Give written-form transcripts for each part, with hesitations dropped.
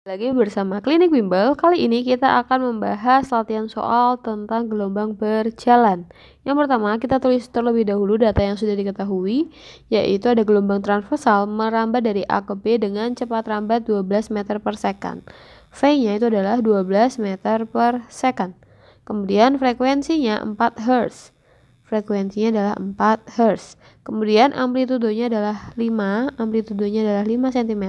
Lagi bersama Klinik Bimbel, kali ini kita akan membahas latihan soal tentang gelombang berjalan. Yang pertama, kita tulis terlebih dahulu data yang sudah diketahui, yaitu ada gelombang transversal merambat dari A ke B dengan cepat rambat 12 meter per second. V-nya itu adalah 12 meter per second. Kemudian frekuensinya 4 Hz. Frekuensinya adalah 4 Hz. Kemudian amplitudenya adalah 5 cm.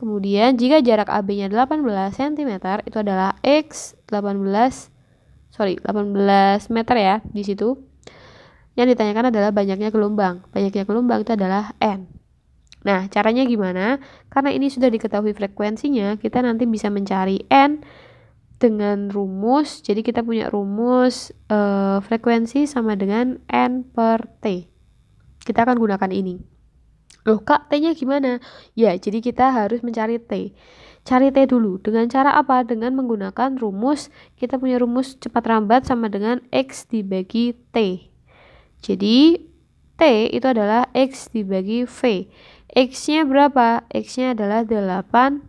Kemudian jika jarak AB-nya 18 cm, itu adalah 18 meter ya di situ. Yang ditanyakan adalah banyaknya gelombang. Banyaknya gelombang itu adalah N. Nah, caranya gimana? Karena ini sudah diketahui frekuensinya, kita nanti bisa mencari N dengan rumus. Jadi kita punya rumus frekuensi sama dengan N per T. Kita akan gunakan ini. Loh Kak, T-nya gimana? Ya, jadi kita harus mencari T. Cari T dulu. Dengan cara apa? Dengan menggunakan rumus, kita punya rumus cepat rambat sama dengan X dibagi T. Jadi, T itu adalah X dibagi V. X-nya berapa? X-nya adalah 18.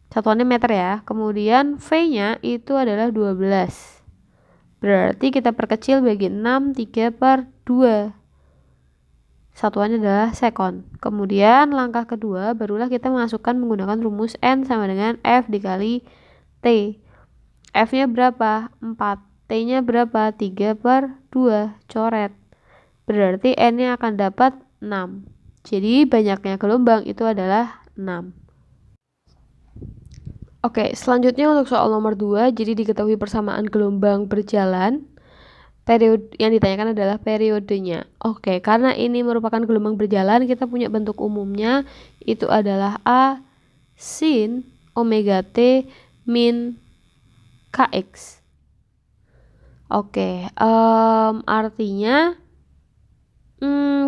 Satuannya meter ya. Kemudian V-nya itu adalah 12. Berarti kita perkecil bagi 6, 3 per 2. Satuannya adalah sekon. Kemudian langkah kedua barulah kita masukkan menggunakan rumus N sama dengan F dikali T. F-nya berapa? 4. T-nya berapa? 3 per 2. Coret. Berarti N-nya akan dapat 6. Jadi banyaknya gelombang itu adalah 6. Oke, selanjutnya untuk soal nomor 2, jadi diketahui persamaan gelombang berjalan. Periode yang ditanyakan adalah periodenya. Oke, karena ini merupakan gelombang berjalan, kita punya bentuk umumnya itu adalah A sin omega T min Kx. Oke, artinya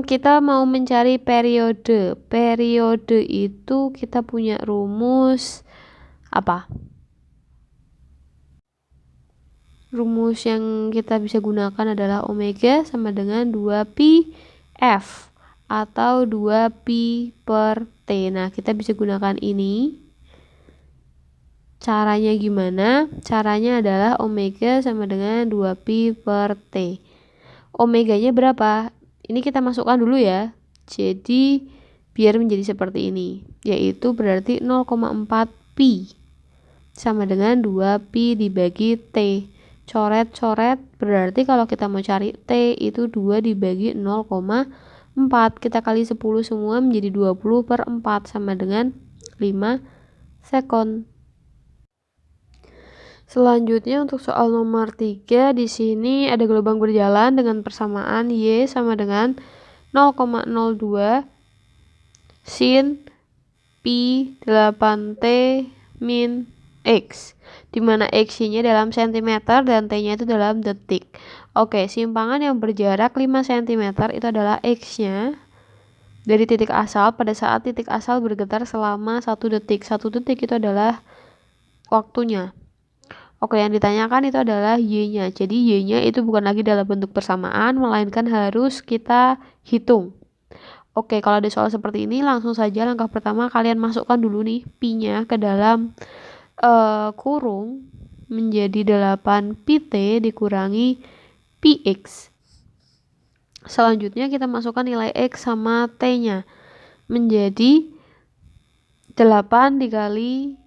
kita mau mencari periode. Periode itu kita punya rumus apa? Rumus yang kita bisa gunakan adalah omega sama dengan 2pi F atau 2pi per T. Nah, kita bisa gunakan ini. Caranya gimana? Caranya adalah omega sama dengan 2pi per T. Omeganya berapa? Ini kita masukkan dulu ya. Jadi, biar menjadi seperti ini. Yaitu berarti 0,4 pi sama dengan 2pi dibagi T. Coret-coret, berarti kalau kita mau cari T itu 2 dibagi 0,4. Kita kali 10 semua menjadi 20 per 4 sama dengan 5 sekon. Selanjutnya untuk soal nomor 3, di sini ada gelombang berjalan dengan persamaan Y sama dengan 0,02 sin pi 8T min X, di mana X-nya dalam cm dan T-nya itu dalam detik. Oke, simpangan yang berjarak 5 cm itu adalah X-nya dari titik asal pada saat titik asal bergetar selama 1 detik. 1 detik itu adalah waktunya. Oke, yang ditanyakan itu adalah Y-nya. Jadi Y-nya itu bukan lagi dalam bentuk persamaan, melainkan harus kita hitung. Oke, kalau ada soal seperti ini, langsung saja langkah pertama kalian masukkan dulu nih pi-nya ke dalam kurung menjadi 8 pt dikurangi px. Selanjutnya kita masukkan nilai x sama t-nya menjadi 8 dikali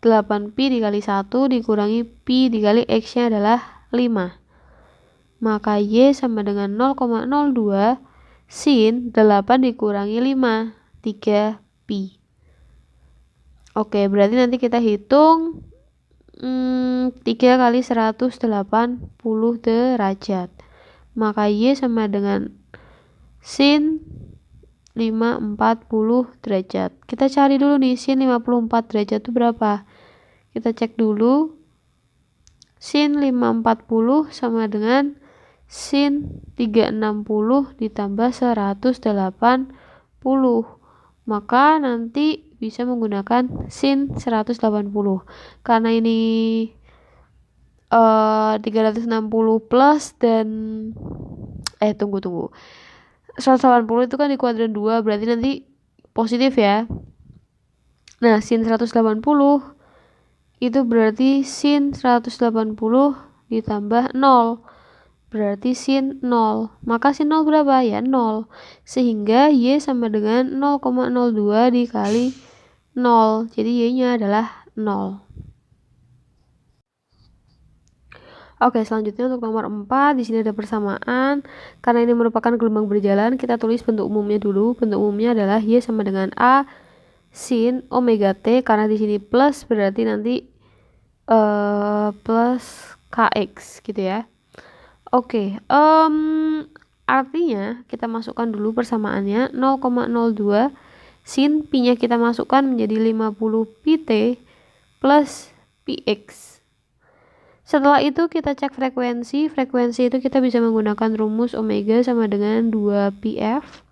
8pi dikali 1 dikurangi pi dikali x-nya adalah 5. Maka y sama dengan 0,02 sin 8 dikurangi 5, 3pi. Oke, berarti nanti kita hitung 3 kali 180 derajat. Maka Y sama dengan sin 50 derajat. Kita cari dulu nih sin 54 derajat itu berapa. Kita cek dulu. Sin 540 sama dengan sin 360 ditambah 180. Maka nanti bisa menggunakan sin 180. Karena ini 360 plus dan tunggu. 180 itu kan di kuadran 2, berarti nanti positif ya. Nah, sin 180 itu berarti sin 180 ditambah 0. Berarti sin 0. Maka sin 0 berapa? Ya 0. Sehingga Y sama dengan 0,02 dikali 0. Jadi Y-nya adalah 0. Oke, selanjutnya untuk nomor 4, di sini ada persamaan. Karena ini merupakan gelombang berjalan, kita tulis bentuk umumnya dulu. Bentuk umumnya adalah Y sama dengan A sin omega T, karena di sini plus berarti nanti plus KX gitu ya. Oke, artinya kita masukkan dulu persamaannya 0,02 sin pi-nya kita masukkan menjadi 50 pt plus px. Setelah itu kita cek frekuensi. Frekuensi itu kita bisa menggunakan rumus omega sama dengan 2pf.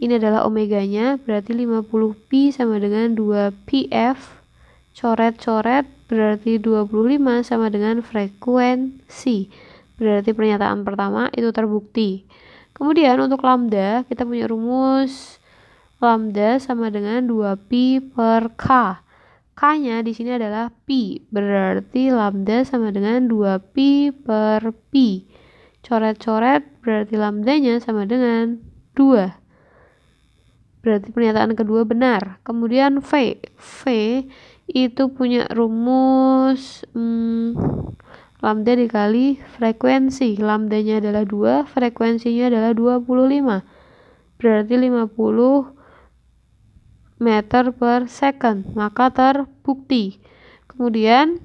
Ini adalah omeganya, berarti 50 pi sama dengan 2 pf. Coret-coret berarti 25 sama dengan frekuensi. Berarti pernyataan pertama itu terbukti. Kemudian untuk lambda, kita punya rumus lambda sama dengan 2pi per k. K-nya di sini adalah pi, berarti lambda sama dengan 2pi per pi. Coret-coret berarti lambdanya sama dengan 2. Berarti pernyataan kedua benar. Kemudian V itu punya rumus lambda dikali frekuensi. Lambdanya adalah 2, frekuensinya adalah 25. Berarti 50 meter per second, maka terbukti. Kemudian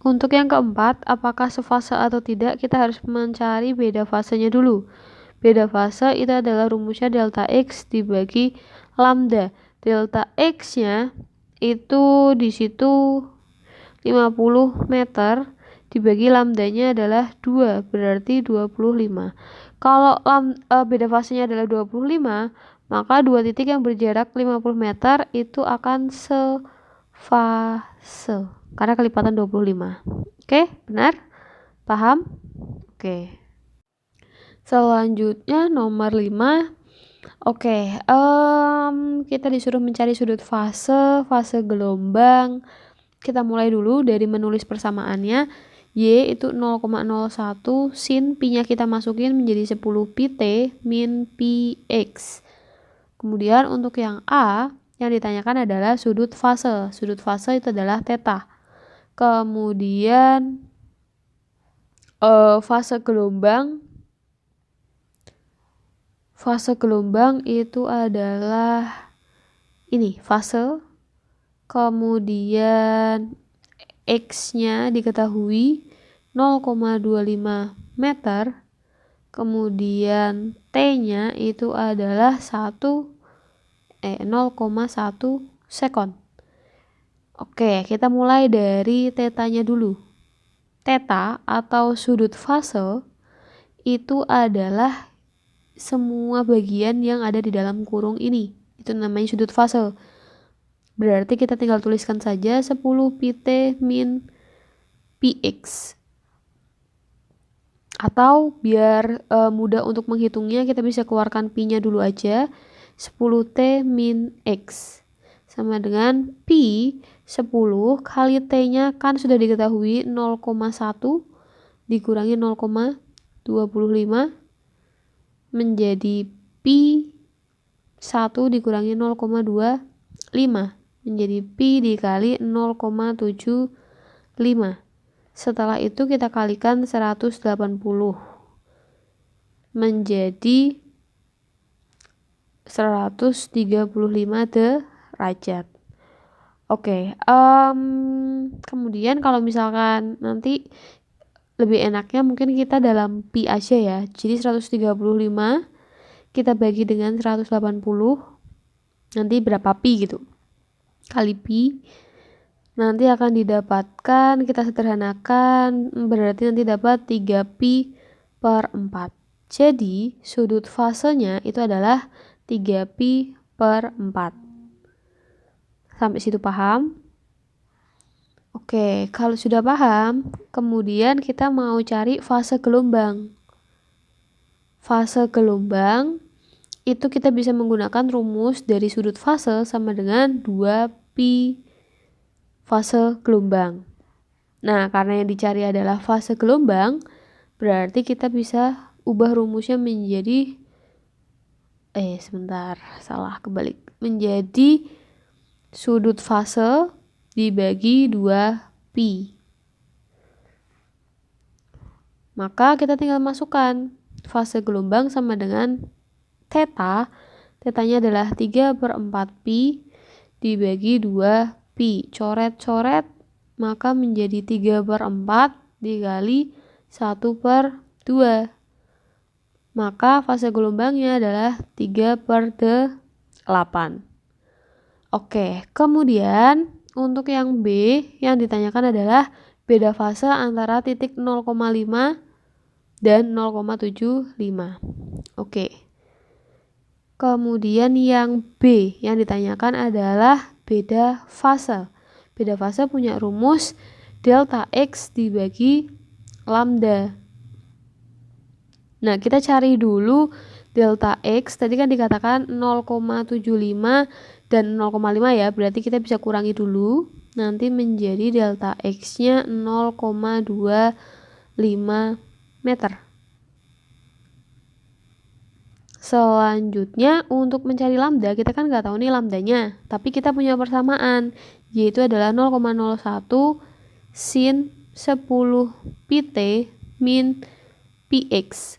untuk yang keempat, apakah sefase atau tidak, kita harus mencari beda fasenya dulu. Beda fase itu adalah rumusnya delta X dibagi lambda. Delta X-nya itu di situ 50 meter dibagi lambdanya adalah 2, berarti 25. Kalau beda fasenya adalah 25, maka dua titik yang berjarak 50 meter itu akan sefase karena kelipatan 25. Oke, benar? Paham? Oke. Selanjutnya nomor 5. Oke, kita disuruh mencari sudut fase gelombang. Kita mulai dulu dari menulis persamaannya. Y itu 0,01 sin pi-nya kita masukin menjadi 10 pt min px. Kemudian untuk yang A, yang ditanyakan adalah sudut fase. Sudut fase itu adalah theta. Kemudian fase gelombang itu adalah ini fase. Kemudian X-nya diketahui 0,25 meter. Kemudian T-nya itu adalah 0,1 sekon. Oke, kita mulai dari tetanya dulu. Teta atau sudut fase itu adalah semua bagian yang ada di dalam kurung ini. Itu namanya sudut fase. Berarti kita tinggal tuliskan saja 10 pt min px. Atau biar mudah untuk menghitungnya, kita bisa keluarkan pi-nya dulu aja. 10t min x sama dengan pi 10 kali t-nya kan sudah diketahui 0,1 dikurangi 0,25 menjadi pi 1 dikurangi 0,25 menjadi pi dikali 0,75. Setelah itu kita kalikan 180 menjadi 135 derajat. Oke, kemudian kalau misalkan nanti lebih enaknya mungkin kita dalam pi aja ya. Jadi 135 kita bagi dengan 180, nanti berapa pi gitu, kali pi, nanti akan didapatkan, kita sederhanakan, berarti nanti dapat 3 pi per 4. Jadi sudut fasenya itu adalah 3 pi per 4. Sampai situ paham? Oke, kalau sudah paham, kemudian kita mau cari fase gelombang. Fase gelombang itu kita bisa menggunakan rumus dari sudut fase sama dengan 2pi fase gelombang. Nah, karena yang dicari adalah fase gelombang, berarti kita bisa ubah rumusnya menjadi kebalik. Menjadi sudut fase dibagi 2pi. Maka kita tinggal masukkan fase gelombang sama dengan theta. Tetanya adalah 3/4pi dibagi 2pi. Coret-coret, maka menjadi 3/4 dikali 1/2. Maka fase gelombangnya adalah 3/8. Oke, kemudian untuk yang B yang ditanyakan adalah beda fase antara titik 0,5 dan 0,75. Oke. Kemudian yang B yang ditanyakan adalah beda fase. Beda fase punya rumus delta X dibagi lambda. Nah, kita cari dulu delta X. Tadi kan dikatakan 0,75 dan 0,5 ya. Berarti kita bisa kurangi dulu. Nanti menjadi delta X-nya 0,25 meter. Selanjutnya untuk mencari lambda, kita kan nggak tahu nih lambdanya, tapi kita punya persamaan, yaitu adalah 0,01 sin 10 pt min px.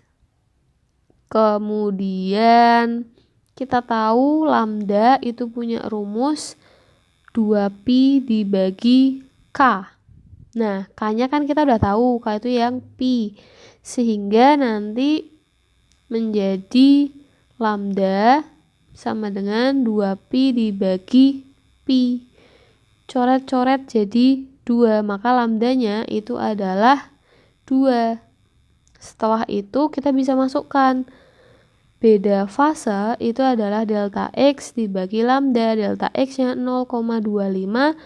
Kemudian kita tahu lambda itu punya rumus 2pi dibagi k. Nah, k-nya kan kita udah tahu, k itu yang pi. Sehingga nanti menjadi lambda sama dengan 2pi dibagi pi. Coret-coret jadi 2, maka lambdanya itu adalah 2. Setelah itu kita bisa masukkan beda fase itu adalah delta X dibagi lambda. Delta X-nya 0,25,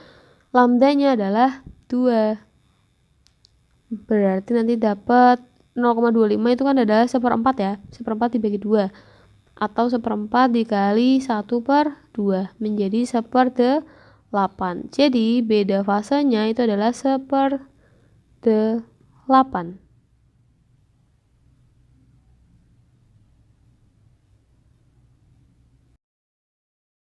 lambdanya adalah 2. Berarti nanti dapat 0,25 itu kan adalah 1/4 ya. 1/4 dibagi 2. Atau 1/4 dikali 1/2 menjadi 1/8. Jadi beda fasenya itu adalah 1/8.